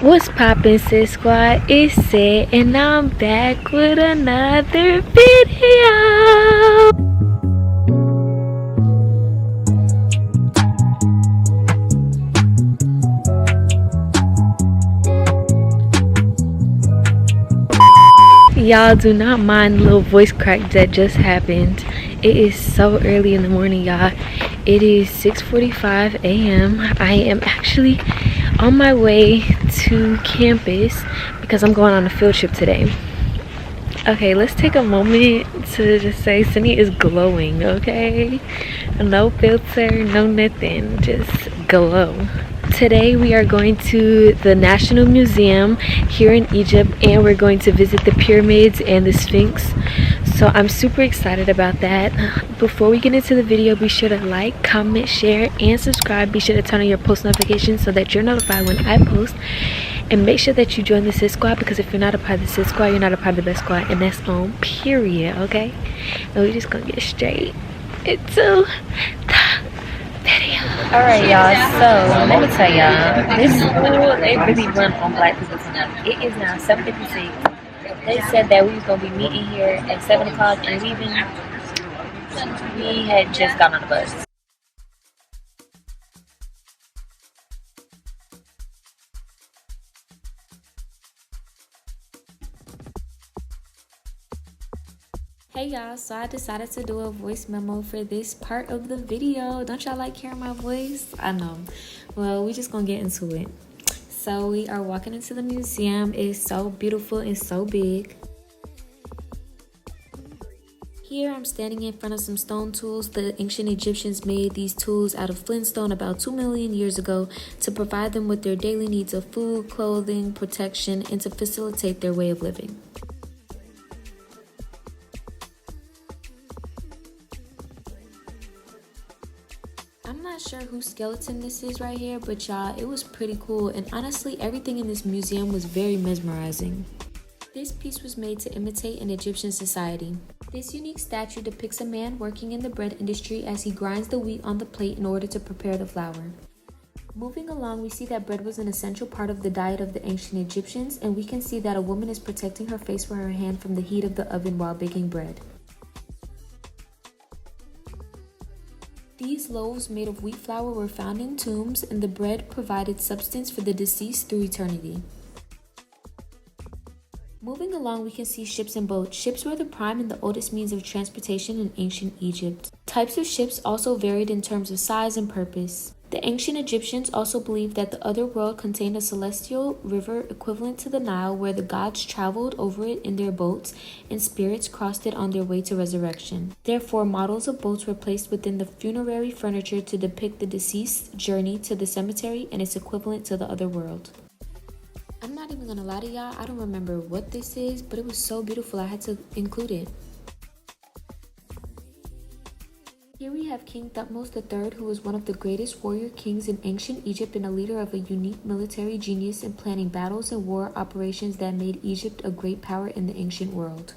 What's poppin', Sis Squad? It's Sydd, and I'm back with another video. Y'all do not mind the little voice crack that just happened. It is so early in the morning, y'all. It is 6:45 a.m. I am actually on my way to campus because I'm going on a field trip today. Okay, let's take a moment to just say Sunny is glowing, okay? No filter, no nothing, just glow. Today we are going to the National Museum here in Egypt, and we're going to visit the pyramids and the Sphinx. So I'm super excited about that. Before we get into the video, be sure to like, comment, share, and subscribe. Be sure to turn on your post notifications so that you're notified when I post. And make sure that you join the Sydd Squad, because if you're not a part of the Sydd Squad, you're not a part of the best squad, and that's on period, okay? And we're just gonna get straight into the video. Alright, y'all, so let me tell y'all, this school, they really run on black people tonight. It is now 7:56. They said that we was gonna be meeting here at 7 o'clock and leaving. We had just gotten on the bus. Hey y'all, so I decided to do a voice memo for this part of the video. Don't y'all like hearing my voice? I know. Well, we just gonna get into it. So we are walking into the museum. It is so beautiful and so big. Here I'm standing in front of some stone tools. The ancient Egyptians made these tools out of flintstone about 2 million years ago to provide them with their daily needs of food, clothing, protection, and to facilitate their way of living. I'm not sure whose skeleton this is right here, but y'all, it was pretty cool, and honestly everything in this museum was very mesmerizing. This piece was made to imitate an Egyptian society. This unique statue depicts a man working in the bread industry as he grinds the wheat on the plate in order to prepare the flour. Moving along, we see that bread was an essential part of the diet of the ancient Egyptians, and we can see that a woman is protecting her face with her hand from the heat of the oven while baking bread. These loaves made of wheat flour were found in tombs, and the bread provided substance for the deceased through eternity. Moving along, we can see ships and boats. Ships were the prime and the oldest means of transportation in ancient Egypt. Types of ships also varied in terms of size and purpose. The ancient Egyptians also believed that the other world contained a celestial river equivalent to the Nile, where the gods traveled over it in their boats and spirits crossed it on their way to resurrection. Therefore, models of boats were placed within the funerary furniture to depict the deceased's journey to the cemetery and its equivalent to the other world. I'm not even gonna lie to y'all, I don't remember what this is, but it was so beautiful I had to include it. Here we have King Thutmose III, who was one of the greatest warrior kings in ancient Egypt and a leader of a unique military genius in planning battles and war operations that made Egypt a great power in the ancient world.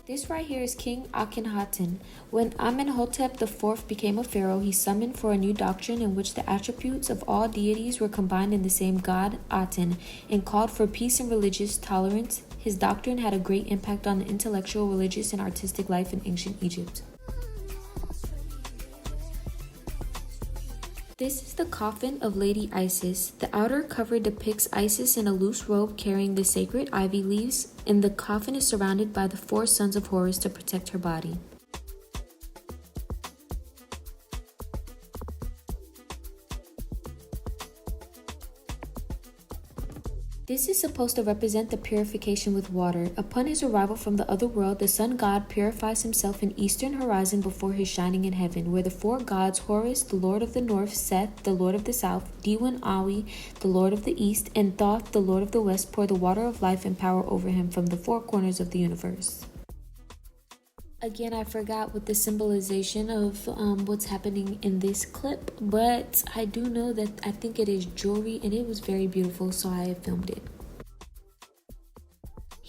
This right here is King Akhenaten. When Amenhotep IV became a pharaoh, he summoned for a new doctrine in which the attributes of all deities were combined in the same god, Aten, and called for peace and religious tolerance. His doctrine had a great impact on the intellectual, religious, and artistic life in ancient Egypt. This is the coffin of Lady Isis. The outer cover depicts Isis in a loose robe carrying the sacred ivy leaves, and the coffin is surrounded by the 4 sons of Horus to protect her body. This is supposed to represent the purification with water. Upon his arrival from the other world, the sun god purifies himself in eastern horizon before his shining in heaven, where the 4 gods, Horus, the lord of the north, Seth, the lord of the south, Diwan Awi, the lord of the east, and Thoth, the lord of the west, pour the water of life and power over him from the 4 corners of the universe. Again, I forgot what the symbolization of what's happening in this clip, but I do know that I think it is jewelry, and it was very beautiful, so I filmed it.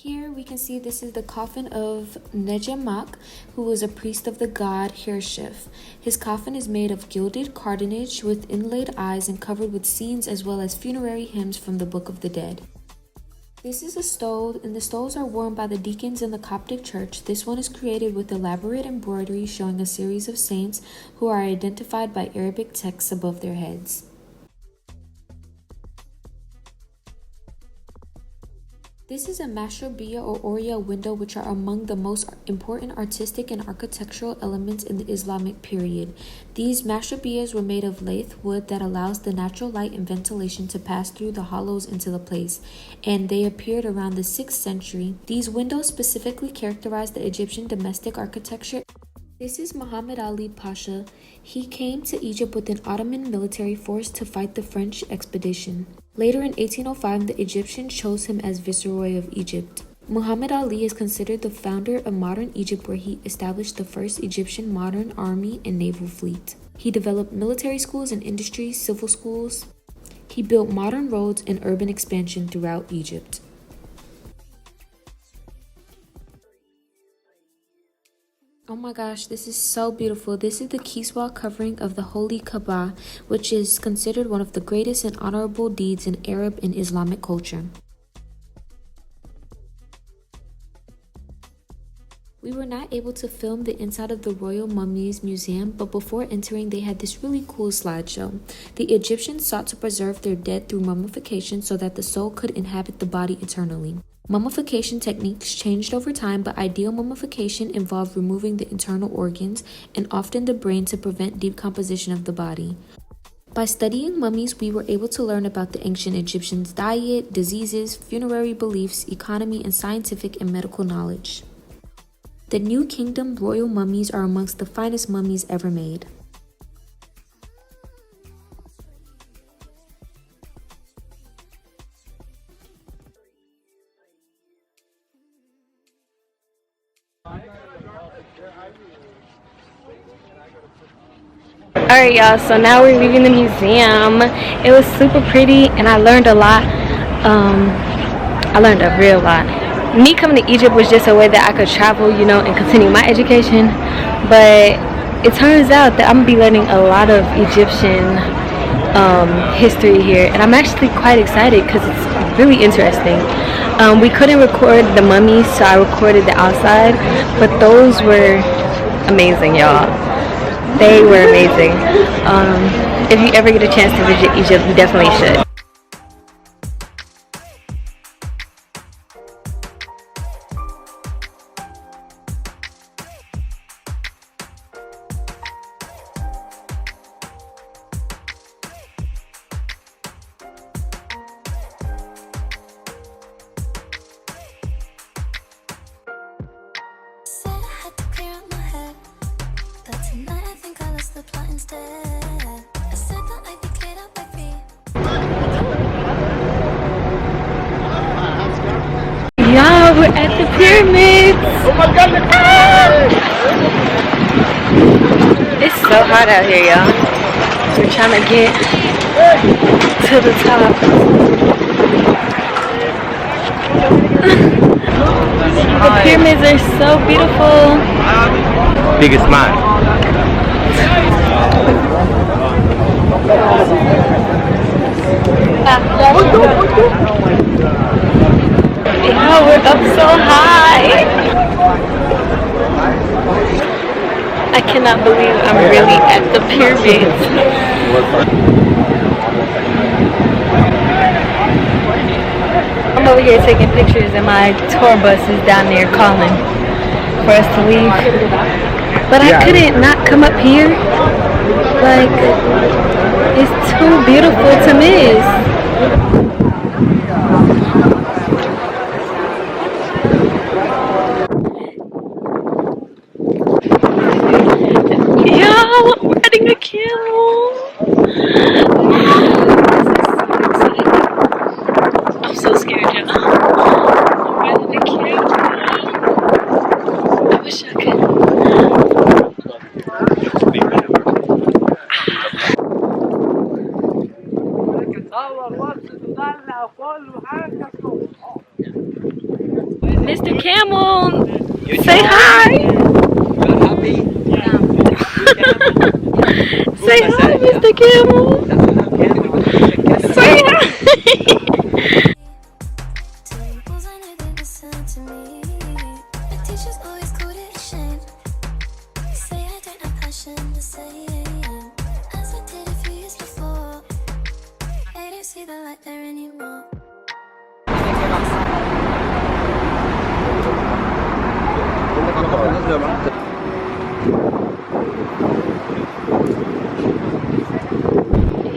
Here we can see this is the coffin of Nejamak, who was a priest of the god Hirshif. His coffin is made of gilded cartonnage with inlaid eyes and covered with scenes as well as funerary hymns from the Book of the Dead. This is a stole, and the stoles are worn by the deacons in the Coptic church. This one is created with elaborate embroidery showing a series of saints who are identified by Arabic texts above their heads. This is a mashrabiyya or oriel window, which are among the most important artistic and architectural elements in the Islamic period. These mashrabiyyas were made of lathe wood that allows the natural light and ventilation to pass through the hollows into the place, and they appeared around the 6th century. These windows specifically characterize the Egyptian domestic architecture. This is Muhammad Ali Pasha. He came to Egypt with an Ottoman military force to fight the French expedition. Later in 1805, the Egyptians chose him as Viceroy of Egypt. Muhammad Ali is considered the founder of modern Egypt, where he established the first Egyptian modern army and naval fleet. He developed military schools and industries, civil schools. He built modern roads and urban expansion throughout Egypt. Oh my gosh, this is so beautiful. This is the Kiswa covering of the Holy Kaaba, which is considered one of the greatest and honorable deeds in Arab and Islamic culture. We were not able to film the inside of the Royal Mummies Museum, but before entering they had this really cool slideshow. The Egyptians sought to preserve their dead through mummification so that the soul could inhabit the body eternally. Mummification techniques changed over time, but ideal mummification involved removing the internal organs and often the brain to prevent decomposition of the body. By studying mummies, we were able to learn about the ancient Egyptians' diet, diseases, funerary beliefs, economy, and scientific and medical knowledge. The New Kingdom royal mummies are amongst the finest mummies ever made. Alright y'all, so now we're leaving the museum. It was super pretty and I learned a lot. I learned a real lot. Me coming to Egypt was just a way that I could travel, you know, and continue my education. But it turns out that I'm gonna be learning a lot of Egyptian history here, and I'm actually quite excited because it's really interesting. We couldn't record the mummies, so I recorded the outside, but those were amazing, y'all. They were amazing. If you ever get a chance to visit Egypt, you definitely should. Y'all, we're at the pyramids. Oh my God! It's so hot out here, y'all. We're trying to get to the top. The pyramids are so beautiful. Biggest mine. Yeah, we're up so high. I cannot believe I'm really at the pyramids. I'm over here taking pictures and my tour bus is down there calling for us to leave. But I couldn't not come up here. Like, it's too beautiful to miss. We're riding a camel. I'm so scared, y'all. I'm riding a camel. I wish I could. Mr. Camel, say hi. Say hi, Mr. Camel. Say hi.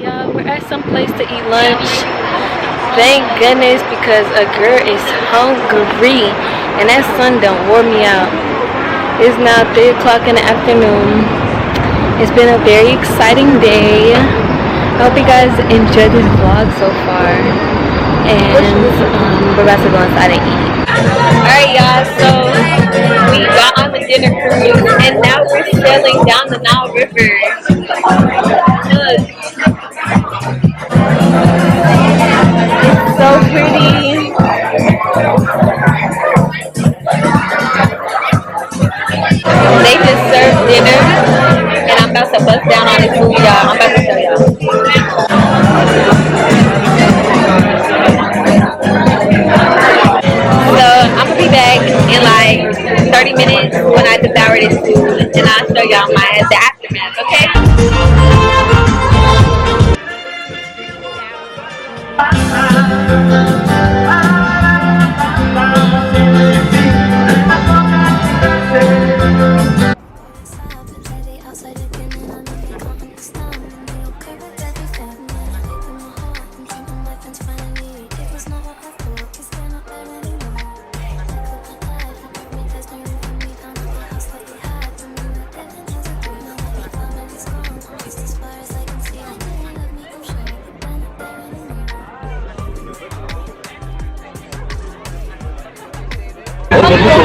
Yeah, we're at some place to eat lunch. Thank goodness, because a girl is hungry and that sun done wore me out. It's now 3 o'clock in the afternoon. It's been a very exciting day. I hope you guys enjoyed this vlog so far. And we're about to go inside and eat. Alright y'all, so we got on the dinner cruise and now we're sailing down the Nile River. Look. It's so pretty. They just served dinner and I'm about to bust down on this movie, y'all. I'm about to show y'all. So I'm gonna be back in like 30 minutes when I devour this food and I'll show y'all the aftermath, okay?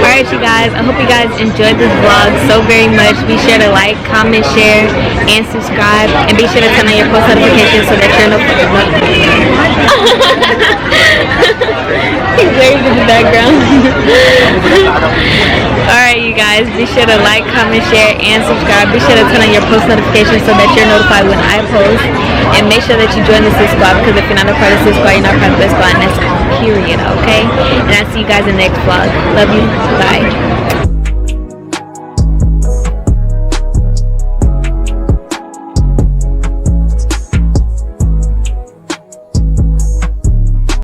Alright you guys, I hope you guys enjoyed this vlog so very much. Be sure to like, comment, share, and subscribe. And be sure to turn on your post notifications so that you're notified. He's waving in the background. Alright you guys, be sure to like, comment, share, and subscribe. Be sure to turn on your post notifications so that you're notified when I post. And make sure that you join the Sydd squad, because if you're not a part of the Sydd squad, you're not part of the squad, and that's period, okay? And I'll see you guys in the next vlog. Love you. Bye.